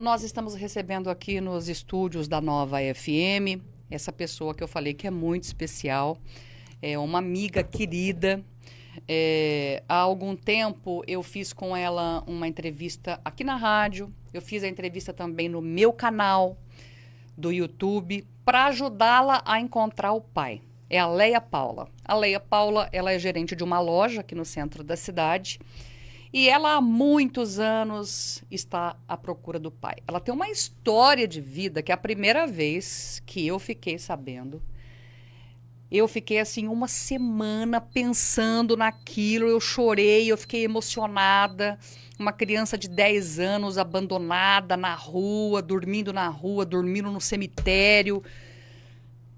Nós estamos recebendo aqui nos estúdios da Nova FM essa pessoa que eu falei que é muito especial, é uma amiga querida. Há algum tempo eu fiz com ela uma entrevista aqui na rádio, eu fiz a entrevista também no meu canal do YouTube para ajudá-la a encontrar o pai. É a Leia Paula. A Leia Paula, ela é gerente de uma loja aqui no centro da cidade. E ela há muitos anos está à procura do pai. Ela tem uma história de vida que é a primeira vez que eu fiquei sabendo. Eu fiquei assim uma semana pensando naquilo, eu chorei, eu fiquei emocionada. Uma criança de 10 anos abandonada na rua, dormindo no cemitério.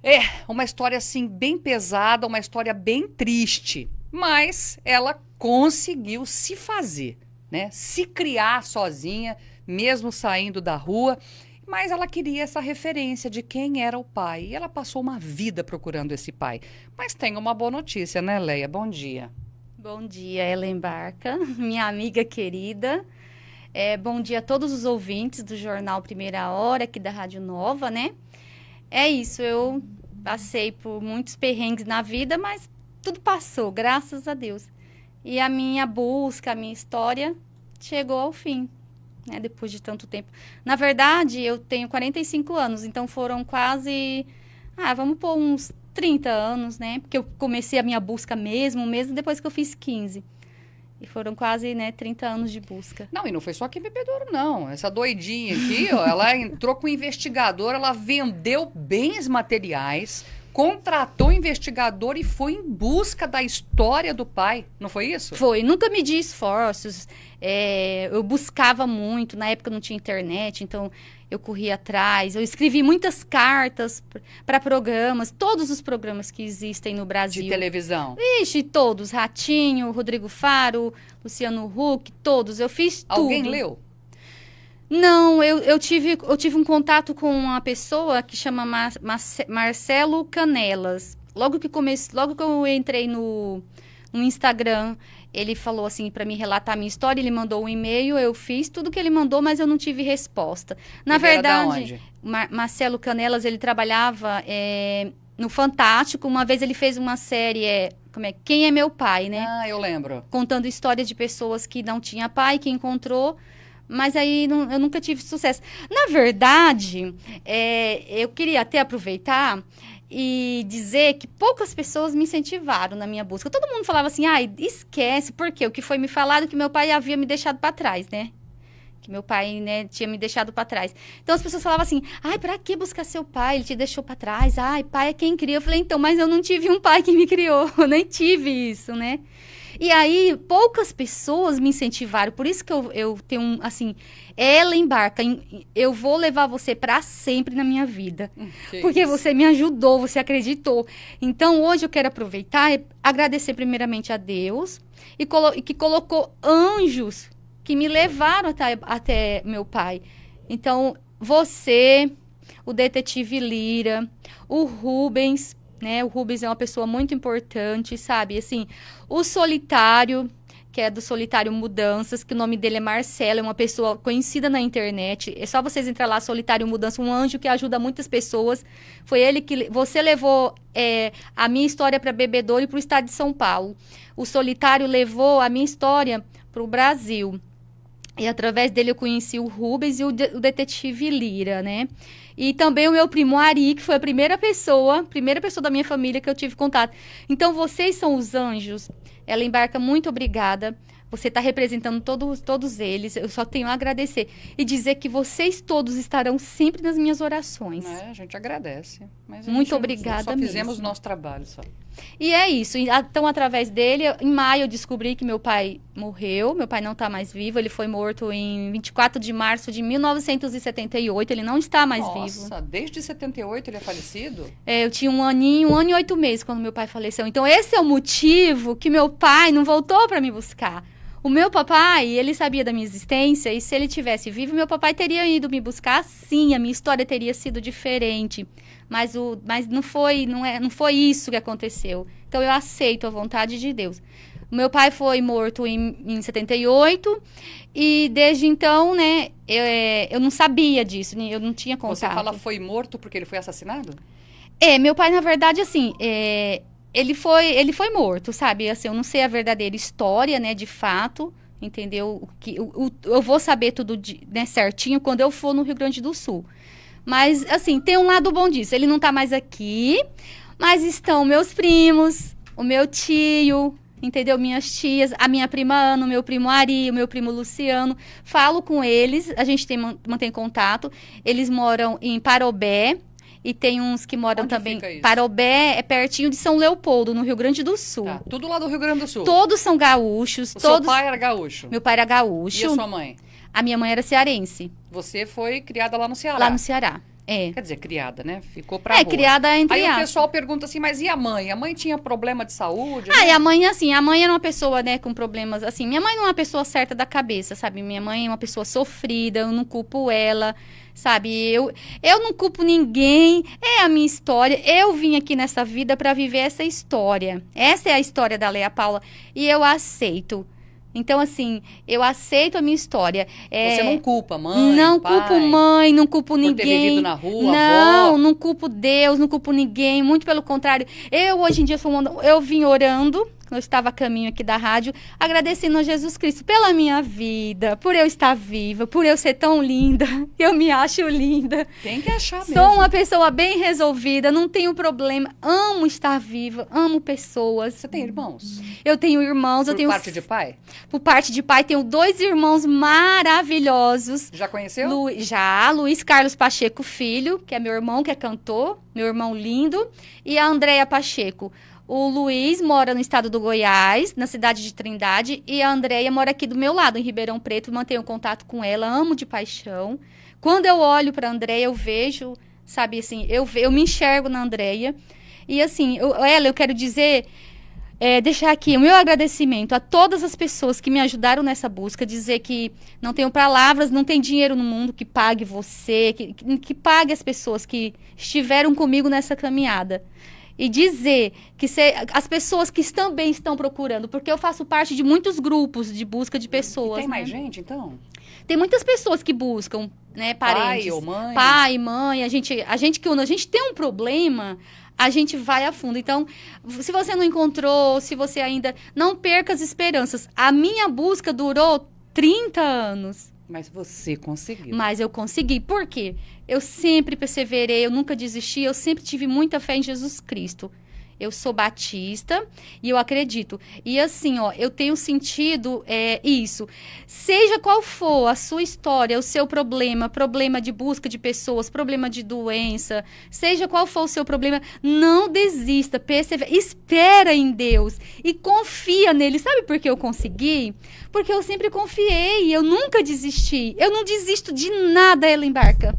É, uma história assim bem pesada, uma história bem triste. Mas ela conseguiu se fazer, né? Se criar sozinha, mesmo saindo da rua. Mas ela queria essa referência de quem era o pai. E ela passou uma vida procurando esse pai. Mas tem uma boa notícia, né, Leia? Bom dia. Bom dia, Ellen Barca, minha amiga querida. Bom dia a todos os ouvintes do Jornal Primeira Hora, aqui da Rádio Nova, né? É isso, eu passei por muitos perrengues na vida, mas tudo passou, graças a Deus. E a minha busca, a minha história chegou ao fim, né? Depois de tanto tempo. Na verdade, eu tenho 45 anos, então foram quase, vamos pôr uns 30 anos, né? Porque eu comecei a minha busca mesmo depois que eu fiz 15. E foram quase, 30 anos de busca. Não, e não foi só aqui em Bebedouro, não. Essa doidinha aqui, ó, ela entrou com o investigador, ela vendeu bens materiais, contratou o investigador e foi em busca da história do pai. Não foi isso? Foi. Nunca medi esforços. Eu buscava muito. Na época não tinha internet, então eu corria atrás. Eu escrevi muitas cartas para programas, todos os programas que existem no Brasil. De televisão? Ixi, todos. Ratinho, Rodrigo Faro, Luciano Huck, todos. Eu fiz tudo. Alguém leu? Não, eu tive um contato com uma pessoa que chama Marcelo Canelas. Logo que eu entrei no Instagram, ele falou assim para mim relatar a minha história, ele mandou um e-mail, eu fiz tudo que ele mandou, mas eu não tive resposta. Na Ele verdade, era da onde? Marcelo Canelas, ele trabalhava no Fantástico. Uma vez ele fez uma série, Quem é Meu Pai, né? Ah, eu lembro. Contando histórias de pessoas que não tinham pai, que encontrou. Mas aí eu nunca tive sucesso. Na verdade, eu queria até aproveitar e dizer que poucas pessoas me incentivaram na minha busca. Todo mundo falava assim, esquece, porque o que foi me falado que meu pai havia me deixado para trás, né? Que meu pai, tinha me deixado para trás. Então as pessoas falavam assim, pra que buscar seu pai? Ele te deixou para trás. Pai é quem cria. Eu falei, então, mas eu não tive um pai que me criou. Eu nem tive isso, né? E aí, poucas pessoas me incentivaram. Por isso que eu tenho, assim, Ellen Barca, eu vou levar você para sempre na minha vida. Porque isso. você me ajudou, você acreditou. Então, hoje eu quero aproveitar e agradecer primeiramente a Deus e que colocou anjos que me levaram até meu pai. Então, você, o detetive Lira, o Rubens, né? O Rubens é uma pessoa muito importante, sabe? Assim, o Solitário, que é do Solitário Mudanças, que o nome dele é Marcelo, é uma pessoa conhecida na internet. É só vocês entrar lá, Solitário Mudanças, um anjo que ajuda muitas pessoas. Foi ele que... Você levou a minha história para Bebedouro e para o estado de São Paulo. O Solitário levou a minha história para o Brasil. E através dele eu conheci o Rubens e o detetive Lira, né? E também o meu primo Ari, que foi a primeira pessoa da minha família que eu tive contato. Então, vocês são os anjos. Ellen Barca, muito obrigada. Você está representando todos eles. Eu só tenho a agradecer. E dizer que vocês todos estarão sempre nas minhas orações. A gente agradece. Mas Muito obrigada só fizemos mesmo. o nosso trabalho, só. E é isso. Então, através dele, em maio eu descobri que meu pai morreu. Meu pai não está mais vivo. Ele foi morto em 24 de março de 1978. Ele não está mais vivo. Nossa, desde 78 ele é falecido? Eu tinha um ano e 8 meses quando meu pai faleceu. Então, esse é o motivo que meu pai não voltou para me buscar. O meu papai, ele sabia da minha existência e se ele tivesse vivo, meu papai teria ido me buscar, sim, a minha história teria sido diferente. Mas não foi isso que aconteceu. Então eu aceito a vontade de Deus. O meu pai foi morto em 78 e desde então, né, eu não sabia disso, eu não tinha contato. Você fala foi morto porque ele foi assassinado? Meu pai, na verdade, assim, ele foi morto, sabe? Assim, eu não sei a verdadeira história, né, de fato, entendeu? Eu vou saber tudo né, certinho quando eu for no Rio Grande do Sul. Mas, assim, tem um lado bom disso. Ele não tá mais aqui, mas estão meus primos, o meu tio, entendeu? Minhas tias, a minha prima Ana, o meu primo Ari, o meu primo Luciano. Falo com eles, a gente mantém contato. Eles moram em Parobé e tem uns que moram Onde também. fica isso? Parobé é pertinho de São Leopoldo, no Rio Grande do Sul. Tá, tudo lá do Rio Grande do Sul. Todos são gaúchos. O todos... seu pai era gaúcho? Meu pai era gaúcho. E a sua mãe? A minha mãe era cearense. Você foi criada lá no Ceará? Lá no Ceará. Quer dizer, criada, né? Ficou pra rua. Criada entre Aí aspas. o pessoal pergunta assim, mas e a mãe? A mãe tinha problema de saúde? E a mãe, assim, a mãe era uma pessoa, né, com problemas, assim, minha mãe não é uma pessoa certa da cabeça, sabe? Minha mãe é uma pessoa sofrida, eu não culpo ela, sabe? Eu não culpo ninguém, é a minha história, eu vim aqui nessa vida pra viver essa história. Essa é a história da Leia Paula e eu aceito. Então, assim, eu aceito a minha história. Você não culpa mãe, não pai? Culpo mãe, não culpo ninguém. Por ter vivido na rua, não, avó? não culpo Deus, não culpo ninguém. Muito pelo contrário. Hoje em dia, eu vim orando, eu estava a caminho aqui da rádio, agradecendo a Jesus Cristo pela minha vida, por eu estar viva, por eu ser tão linda. Eu me acho linda. Tem que achar mesmo. Sou uma pessoa bem resolvida, não tenho problema. Amo estar viva, amo pessoas. Você tem irmãos? Eu tenho irmãos. Por parte de pai? Por parte de pai, tenho 2 irmãos maravilhosos. Já conheceu? Luiz Carlos Pacheco Filho, que é meu irmão, que é cantor, meu irmão lindo, e a Andréia Pacheco. O Luiz mora no estado do Goiás, na cidade de Trindade, e a Andréia mora aqui do meu lado, em Ribeirão Preto. Mantenho contato com ela, amo de paixão. Quando eu olho para a Andréia, eu vejo, sabe, assim, eu me enxergo na Andréia. E assim, eu quero dizer... deixar aqui o meu agradecimento a todas as pessoas que me ajudaram nessa busca, dizer que não tenho palavras, não tem dinheiro no mundo que pague você, que pague as pessoas que estiveram comigo nessa caminhada. E dizer que as pessoas que também estão procurando, porque eu faço parte de muitos grupos de busca de pessoas. E tem mais gente, então? Tem muitas pessoas que buscam, né, parentes. Pai ou mãe? Pai, mãe, a gente tem um problema... A gente vai a fundo. Então, se você não encontrou, se você ainda... Não perca as esperanças. A minha busca durou 30 anos. Mas você conseguiu. Mas eu consegui. Por quê? Eu sempre perseverei, eu nunca desisti, eu sempre tive muita fé em Jesus Cristo. Eu sou batista e eu acredito. E assim, eu tenho sentido isso. Seja qual for a sua história, o seu problema de busca de pessoas, problema de doença, seja qual for o seu problema, não desista, persevera, espera em Deus e confia nele. Sabe por que eu consegui? Porque eu sempre confiei, eu nunca desisti. Eu não desisto de nada, Ellen Barca.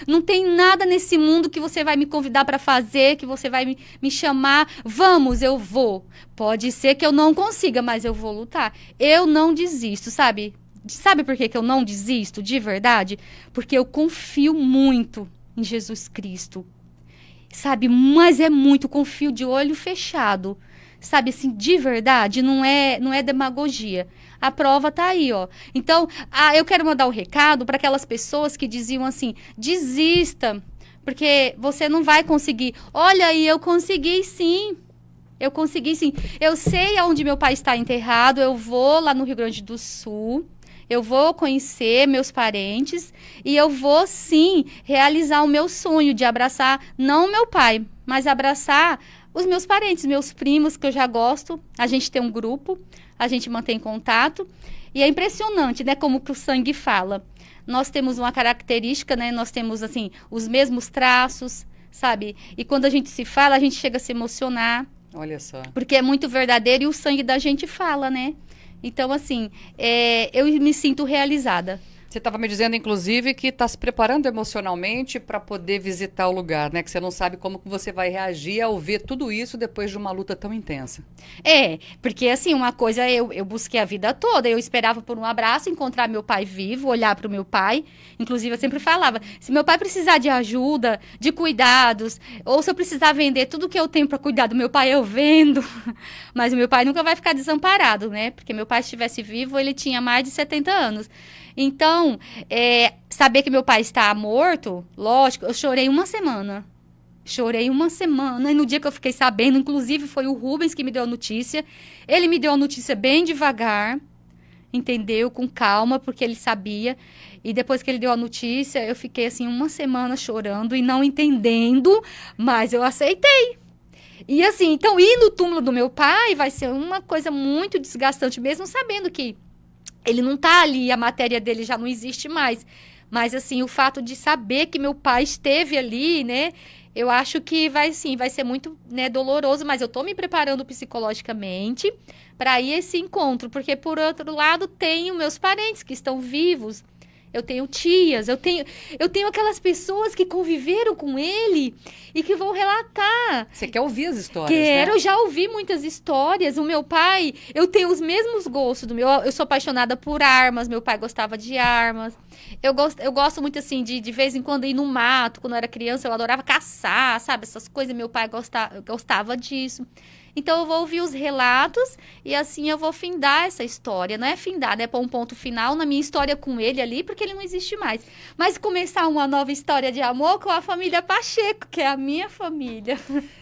Não tem nada nesse mundo que você vai me convidar para fazer, que você vai me chamar. Vamos, eu vou. Pode ser que eu não consiga, mas eu vou lutar. Eu não desisto, sabe? Sabe por que eu não desisto, de verdade? Porque eu confio muito em Jesus Cristo. Sabe? Mas confio de olho fechado. Sabe, assim, de verdade, não é demagogia. A prova tá aí, ó. Então, eu quero mandar um recado para aquelas pessoas que diziam assim, desista, porque você não vai conseguir. Olha aí, eu consegui sim. Eu consegui sim. Eu sei aonde meu pai está enterrado, eu vou lá no Rio Grande do Sul, eu vou conhecer meus parentes e eu vou sim realizar o meu sonho de abraçar, não o meu pai, mas abraçar os meus parentes, meus primos, que eu já gosto. A gente tem um grupo, a gente mantém contato. E é impressionante, né, como que o sangue fala. Nós temos uma característica, né, nós temos, assim, os mesmos traços, sabe? E quando a gente se fala, a gente chega a se emocionar. Olha só. Porque é muito verdadeiro e o sangue da gente fala, né? Então, assim, eu me sinto realizada. Você estava me dizendo, inclusive, que está se preparando emocionalmente para poder visitar o lugar, né? Que você não sabe como que você vai reagir ao ver tudo isso depois de uma luta tão intensa. Porque assim, uma coisa eu busquei a vida toda, eu esperava por um abraço, encontrar meu pai vivo, olhar para o meu pai. Inclusive, eu sempre falava, se meu pai precisar de ajuda, de cuidados, ou se eu precisar vender tudo que eu tenho para cuidar do meu pai, eu vendo. Mas o meu pai nunca vai ficar desamparado, né? Porque meu pai, se estivesse vivo, ele tinha mais de 70 anos. Então, saber que meu pai está morto, lógico, eu chorei uma semana. Chorei uma semana. E no dia que eu fiquei sabendo, inclusive foi o Rubens que me deu a notícia. Ele me deu a notícia bem devagar, entendeu? Com calma, porque ele sabia. E depois que ele deu a notícia, eu fiquei assim uma semana chorando e não entendendo, mas eu aceitei. E assim, então ir no túmulo do meu pai vai ser uma coisa muito desgastante, mesmo sabendo que ele não tá ali, a matéria dele já não existe mais. Mas, assim, o fato de saber que meu pai esteve ali, né? Eu acho que vai ser muito, né, doloroso. Mas eu tô me preparando psicologicamente para ir a esse encontro. Porque, por outro lado, tenho meus parentes que estão vivos. Eu tenho tias, eu tenho aquelas pessoas que conviveram com ele e que vão relatar. Você quer ouvir as histórias, Quero, né? eu já ouvi muitas histórias. O meu pai, eu tenho os mesmos gostos do meu. Eu sou apaixonada por armas, meu pai gostava de armas. Eu gosto muito, assim, de vez em quando ir no mato. Quando eu era criança, eu adorava caçar, sabe? Essas coisas, meu pai gostava disso. Então, eu vou ouvir os relatos e assim eu vou findar essa história. Não é findar, né? Pôr um ponto final na minha história com ele ali, porque ele não existe mais. Mas começar uma nova história de amor com a família Pacheco, que é a minha família.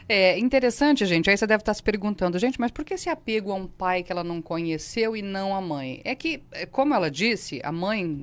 É interessante, gente. Aí você deve estar se perguntando, gente, mas por que esse apego a um pai que ela não conheceu e não a mãe? É que, como ela disse, a mãe,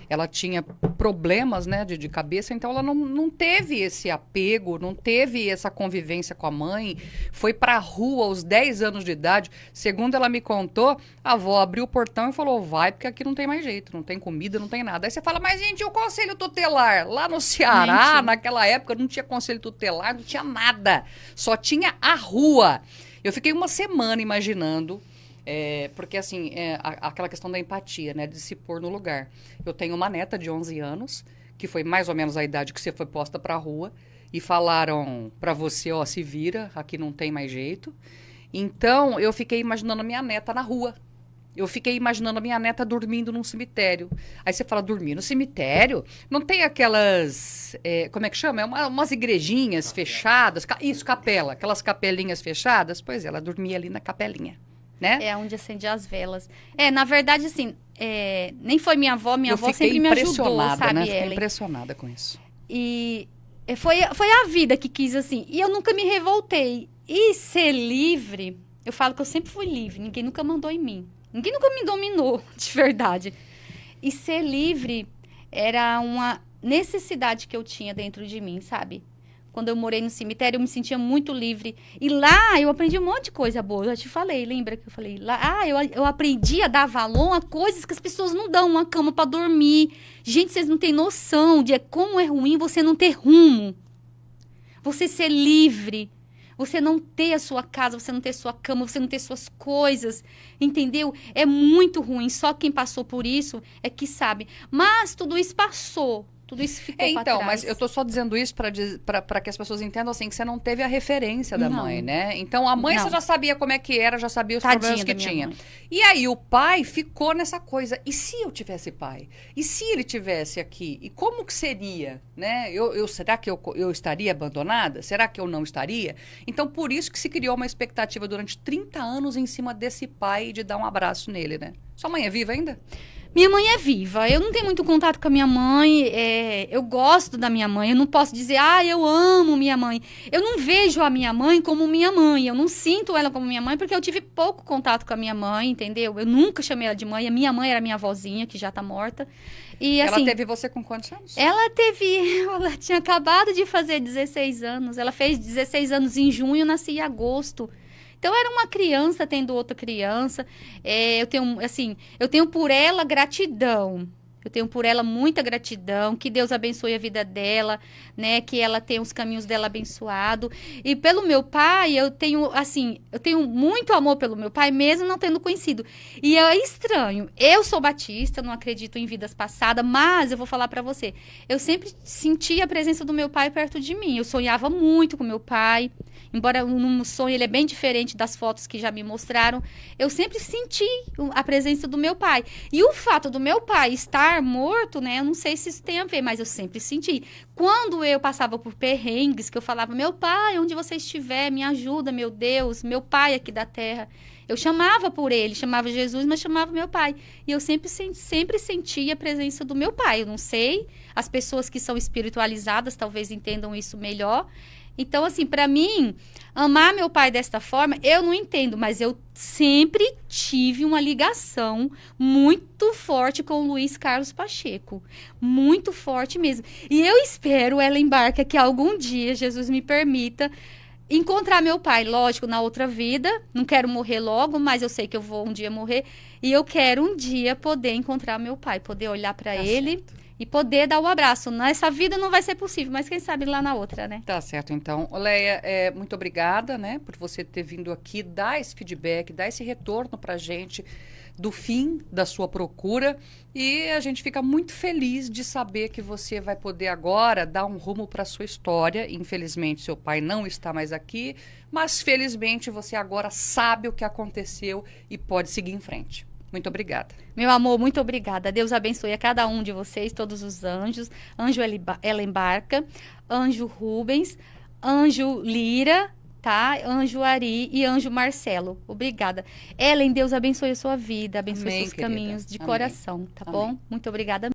ela tinha problemas, né, de cabeça, então ela não teve esse apego, não teve essa convivência com a mãe. Foi pra rua aos 10 anos de idade. Segundo ela me contou, a avó abriu o portão e falou, vai, porque aqui não tem mais jeito, não tem comida, não tem nada. Aí você fala, mas gente, o conselho tutelar? Lá no Ceará, Mentira. naquela época, não tinha conselho tutelar, não tinha nada. Só tinha a rua. Eu fiquei uma semana imaginando, porque assim, aquela questão da empatia, né, de se pôr no lugar. Eu tenho uma neta de 11 anos, que foi mais ou menos a idade que você foi posta pra rua, e falaram pra você, ó, se vira, aqui não tem mais jeito. Então, eu fiquei imaginando a minha neta na rua. Eu fiquei imaginando a minha neta dormindo num cemitério. Aí você fala, dormir no cemitério? Não tem aquelas, como é que chama? Umas igrejinhas fechadas. Isso, capela. Aquelas capelinhas fechadas. Pois é, ela dormia ali na capelinha, né? É onde acendia as velas. Na verdade, assim, nem foi minha avó sempre me ajudou, sabe, né? Fiquei Ellen? impressionada com isso. E foi a vida que quis, assim. E eu nunca me revoltei. E ser livre, eu falo que eu sempre fui livre. Ninguém nunca mandou em mim. Ninguém nunca me dominou, de verdade. E ser livre era uma necessidade que eu tinha dentro de mim, sabe? Quando eu morei no cemitério, eu me sentia muito livre. E lá eu aprendi um monte de coisa boa. Eu já te falei, lembra que eu falei? Lá, eu aprendi a dar valor a coisas que as pessoas não dão. Uma cama para dormir. Gente, vocês não têm noção de como é ruim você não ter rumo. Você ser livre. Você não ter a sua casa, você não ter sua cama, você não ter suas coisas, entendeu? É muito ruim. Só quem passou por isso é que sabe. Mas tudo isso passou. Tudo isso ficou pra Então, trás. mas eu tô só dizendo isso para que as pessoas entendam assim, que você não teve a referência da Não. mãe, né? Então, a mãe Não. você já sabia como é que era, já sabia os Tadinha problemas que da minha tinha. mãe. E aí, o pai ficou nessa coisa. E se eu tivesse pai? E se ele tivesse aqui? E como que seria, né? Será que eu estaria abandonada? Será que eu não estaria? Então, por isso que se criou uma expectativa durante 30 anos em cima desse pai e de dar um abraço nele, né? Sua mãe é viva ainda? Minha mãe é viva. Eu não tenho muito contato com a minha mãe. Eu gosto da minha mãe. Eu não posso dizer, eu amo minha mãe. Eu não vejo a minha mãe como minha mãe. Eu não sinto ela como minha mãe porque eu tive pouco contato com a minha mãe, entendeu? Eu nunca chamei ela de mãe. A minha mãe era minha avózinha, que já tá morta. E, Ela assim, teve você com quantos anos? ela tinha acabado de fazer 16 anos. Ela fez 16 anos em junho, eu nasci em agosto. Então, era uma criança tendo outra criança. Eu tenho por ela gratidão. Eu tenho por ela muita gratidão, que Deus abençoe a vida dela, né? Que ela tenha os caminhos dela abençoado. E pelo meu pai, eu tenho muito amor pelo meu pai, mesmo não tendo conhecido. E é estranho. Eu sou batista, não acredito em vidas passadas, mas eu vou falar pra você. Eu sempre senti a presença do meu pai perto de mim. Eu sonhava muito com meu pai. Embora no sonho ele é bem diferente das fotos que já me mostraram, eu sempre senti a presença do meu pai. E o fato do meu pai estar morto, né? Eu não sei se isso tem a ver, mas eu sempre senti. Quando eu passava por perrengues, que eu falava, meu pai, onde você estiver, me ajuda, meu Deus, meu pai aqui da terra. Eu chamava por ele, chamava Jesus, mas chamava meu pai. E eu sempre sentia a presença do meu pai. Eu não sei, as pessoas que são espiritualizadas talvez entendam isso melhor. Então, assim, para mim, amar meu pai desta forma, eu não entendo, mas eu sempre tive uma ligação muito forte com o Luiz Carlos Pacheco. Muito forte mesmo. E eu espero, Ellen Barca, que algum dia Jesus me permita encontrar meu pai. Lógico, na outra vida. Não quero morrer logo, mas eu sei que eu vou um dia morrer. E eu quero um dia poder encontrar meu pai, poder olhar para ele. Certo. E poder dar o abraço. Nessa vida não vai ser possível, mas quem sabe lá na outra, né? Tá certo, então. Leia, muito obrigada, né, por você ter vindo aqui, dar esse feedback, dar esse retorno pra gente do fim da sua procura. E a gente fica muito feliz de saber que você vai poder agora dar um rumo para sua história. Infelizmente, seu pai não está mais aqui, mas felizmente você agora sabe o que aconteceu e pode seguir em frente. Muito obrigada. Meu amor, muito obrigada. Deus abençoe a cada um de vocês, todos os anjos. Anjo Ellen Barca, anjo Rubens, anjo Lira, tá? Anjo Ari e anjo Marcelo. Obrigada. Ellen, Deus abençoe a sua vida, abençoe seus caminhos de coração, tá bom? Muito obrigada.